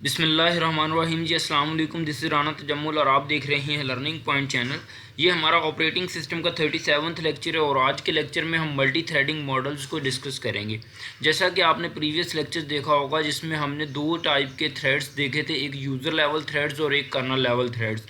बिस्मिल्लाहिर्रहमानिर्रहीम जी। अस्सलाम वालेकुम। दिस इज़ राना तजम्मुल और आप देख रहे हैं लर्निंग पॉइंट चैनल। ये हमारा ऑपरेटिंग सिस्टम का 37वां लेक्चर है और आज के लेक्चर में हम मल्टी थ्रेडिंग मॉडल्स को डिस्कस करेंगे। जैसा कि आपने प्रीवियस लेक्चर देखा होगा जिसमें हमने दो टाइप के थ्रेड्स देखे थे, एक यूज़र लेवल थ्रेड्स और एक कर्नल लेवल थ्रेड्स।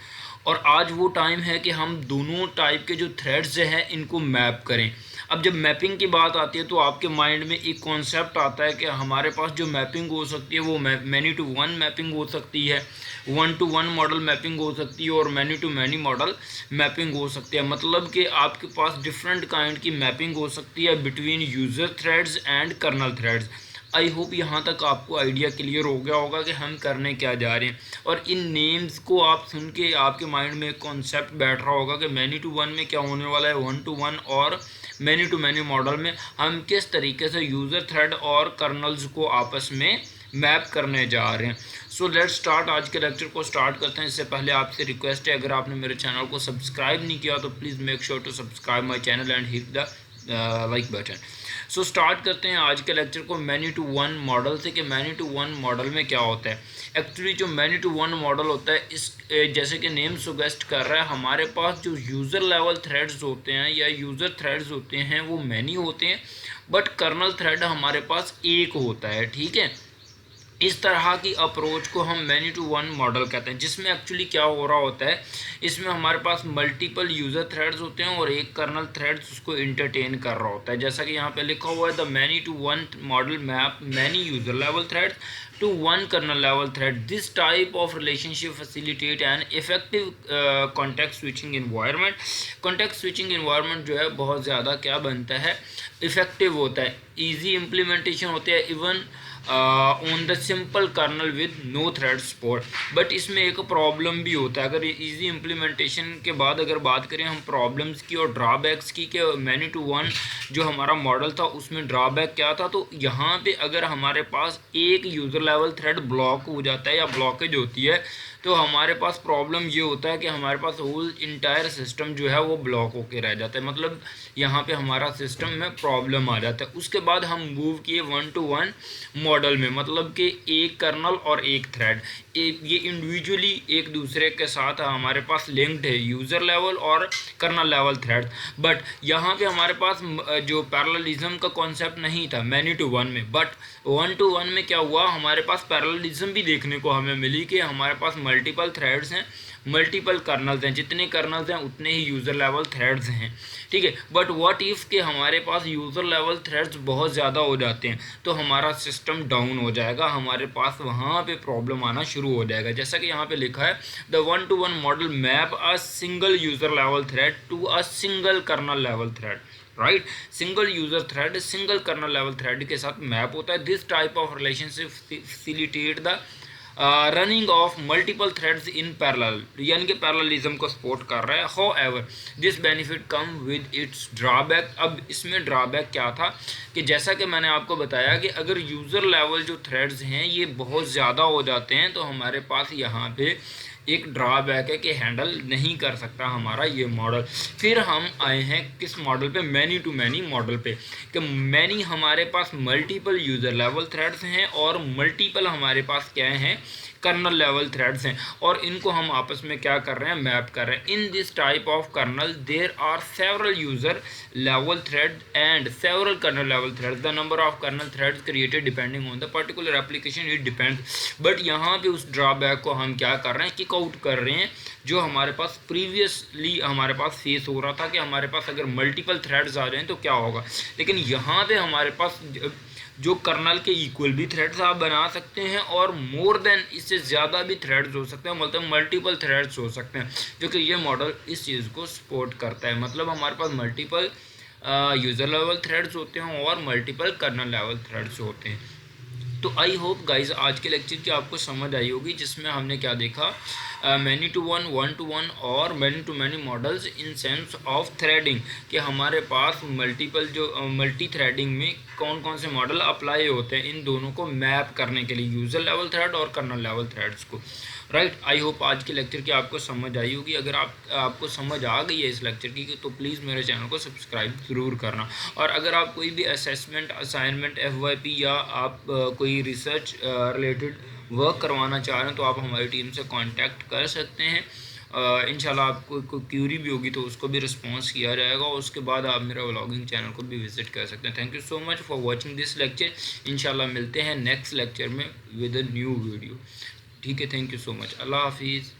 और आज वो टाइम है कि हम दोनों टाइप के जो थ्रेड्स हैं इनको मैप करें। अब जब मैपिंग की बात आती है तो आपके माइंड में एक कॉन्सेप्ट आता है कि हमारे पास जो मैपिंग हो सकती है वो मैनी टू वन मैपिंग हो सकती है, one to one model mapping हो सकती है और many to many model mapping हो सकती है। मतलब कि आपके पास डिफरेंट काइंड की मैपिंग हो सकती है between user threads and kernel threads. I hope यहाँ तक आपको आइडिया क्लियर हो गया होगा कि हम करने क्या जा रहे हैं। और इन नेम्स को आप सुन के आपके माइंड में एक कॉन्सेप्ट बैठ रहा होगा कि मैनी टू वन में क्या होने वाला है, वन टू वन और मैनी टू मैनी मॉडल में हम किस तरीके से यूज़र थ्रेड और कर्नल्स को आपस में मैप करने जा रहे हैं। So let's start. आज के लेक्चर को स्टार्ट करते हैं। इससे पहले आपसे रिक्वेस्ट है, अगर आपने मेरे चैनल को सब्सक्राइब नहीं किया तो please make sure to subscribe my channel and hit the like button. So start करते हैं आज के लेक्चर को मैनी टू वन मॉडल से कि मैनी टू वन मॉडल में क्या होता है। एक्चुअली जो मैनी टू वन मॉडल होता है इस जैसे कि नेम सुगेस्ट कर रहा है, हमारे पास जो यूज़र लेवल थ्रेड्स होते हैं या यूज़र थ्रेड्स होते हैं वो मैनी होते हैं, बट कर्नल थ्रेड हमारे पास एक होता है। ठीक है, इस तरह की अप्रोच को हम मैनी टू वन मॉडल कहते हैं, जिसमें एक्चुअली क्या हो रहा होता है, इसमें हमारे पास मल्टीपल यूज़र थ्रेड्स होते हैं और एक कर्नल थ्रेड्स उसको इंटरटेन कर रहा होता है। जैसा कि यहाँ पे लिखा हुआ है, the many to one model map many user level threads to one kernel level thread. This type of relationship facilitate an effective context switching environment. Context switching environment जो है बहुत ज़्यादा क्या बनता है, इफेक्टिव होता है, ईजी इम्प्लीमेंटेशन होते हैं even on the simple kernel with no thread support. But इसमें एक प्रॉब्लम भी होता है। अगर इजी इम्प्लीमेंटेशन के बाद अगर बात करें हम प्रॉब्लम्स की और ड्रॉबैक्स की, कि मैनी टू वन जो हमारा मॉडल था उसमें ड्रॉबैक क्या था, तो यहाँ पे अगर हमारे पास एक यूज़र लेवल थ्रेड ब्लॉक हो जाता है या ब्लॉकेज होती है तो हमारे पास प्रॉब्लम ये होता है कि हमारे पास होल इंटायर सिस्टम जो है वो ब्लॉक होके रह जाता है। मतलब यहाँ पे हमारा सिस्टम में प्रॉब्लम आ जाता है। उसके बाद हम मूव किए वन टू वन मॉडल में, मतलब कि एक कर्नल और एक थ्रेड ये इंडिविजुअली एक दूसरे के साथ हमारे पास लिंक्ड है, यूज़र लेवल और कर्नल लेवल थ्रेड। बट यहाँ पे हमारे पास जो पैरेललिज्म का कॉन्सेप्ट नहीं था मैनी टू वन में, बट वन टू वन में क्या हुआ, हमारे पास पैरेललिज्म भी देखने को हमें मिली कि हमारे पास मल्टीपल थ्रेड्स हैं, मल्टीपल कर्नल्स हैं, जितने कर्नल्स हैं उतने ही यूज़र लेवल थ्रेड्स हैं। ठीक है, बट व्हाट इफ़ के हमारे पास यूज़र लेवल थ्रेड्स बहुत ज़्यादा हो जाते हैं तो हमारा सिस्टम डाउन हो जाएगा, हमारे पास वहाँ पे प्रॉब्लम आना शुरू हो जाएगा। जैसा कि यहाँ पे लिखा है, the one to one model map a single user level thread to a single kernel level thread. Right, single user thread single kernel level thread के साथ मैप होता है। This type of relationship facilitate the running of multiple threads in parallel, यानी कि parallelism को support कर रहा है। However this benefit come with its drawback. अब इसमें ड्रॉबैक क्या था कि जैसा कि मैंने आपको बताया कि अगर यूज़र लेवल जो थ्रेड्स हैं ये बहुत ज़्यादा हो जाते हैं तो हमारे पास यहाँ पे एक ड्रॉबैक है कि हैंडल नहीं कर सकता हमारा ये मॉडल। फिर हम आए हैं किस मॉडल पे, मैनी टू मैनी मॉडल पे, कि मैनी हमारे पास मल्टीपल यूज़र लेवल थ्रेड्स हैं और मल्टीपल हमारे पास क्या हैं, कर्नल लेवल थ्रेड्स हैं, और इनको हम आपस में क्या कर रहे हैं, मैप कर रहे हैं। In this type of kernel there are several user level thread and several kernel level threads. The number of kernel threads created depending on the particular application it depends. But यहाँ पे उस drawback को हम क्या कर रहे हैं, kick out कर रहे हैं, जो हमारे पास प्रीवियसली हमारे पास फेस हो रहा था कि हमारे पास अगर मल्टीपल थ्रेड्स आ जाएँ तो क्या होगा। लेकिन यहाँ पे हमारे पास जो कर्नल के इक्वल भी थ्रेड्स आप बना सकते हैं और मोर देन इससे ज़्यादा भी थ्रेड्स हो सकते हैं, मतलब मल्टीपल थ्रेड्स हो सकते हैं, जो कि ये मॉडल इस चीज़ को सपोर्ट करता है। मतलब हमारे पास मल्टीपल यूज़र लेवल थ्रेड्स होते हैं और मल्टीपल कर्नल लेवल थ्रेड्स होते हैं। तो आई होप गाइज आज के लेक्चर की आपको समझ आई होगी, जिसमें हमने क्या देखा, many to one, one to one और many to many models in sense of threading, कि हमारे पास मल्टीपल जो मल्टी थ्रेडिंग में कौन कौन से मॉडल अप्लाई होते हैं इन दोनों को मैप करने के लिए, यूज़र लेवल थ्रेड और कर्नल लेवल थ्रेड्स को। राइट, आई होप आज के लेक्चर की आपको समझ आई होगी। अगर आपको समझ आ गई है इस लेक्चर की तो प्लीज़ मेरे चैनल को सब्सक्राइब ज़रूर करना। और अगर आप कोई भी असेसमेंट, असाइनमेंट, FYP या आप कोई रिसर्च रिलेटेड वर्क करवाना चाह रहे हैं तो आप हमारी टीम से कांटेक्ट कर सकते हैं। इंशाल्लाह आपको कोई क्यूरी भी होगी तो उसको भी रिस्पॉन्स किया जाएगा। उसके बाद आप मेरा व्लॉगिंग चैनल को भी विजिट कर सकते हैं। Thank you so much for watching this lecture. इंशाल्लाह मिलते हैं नेक्स्ट लेक्चर में विद अ न्यू वीडियो। ठीक है, थैंक यू सो मच। अल्लाह हाफिज़।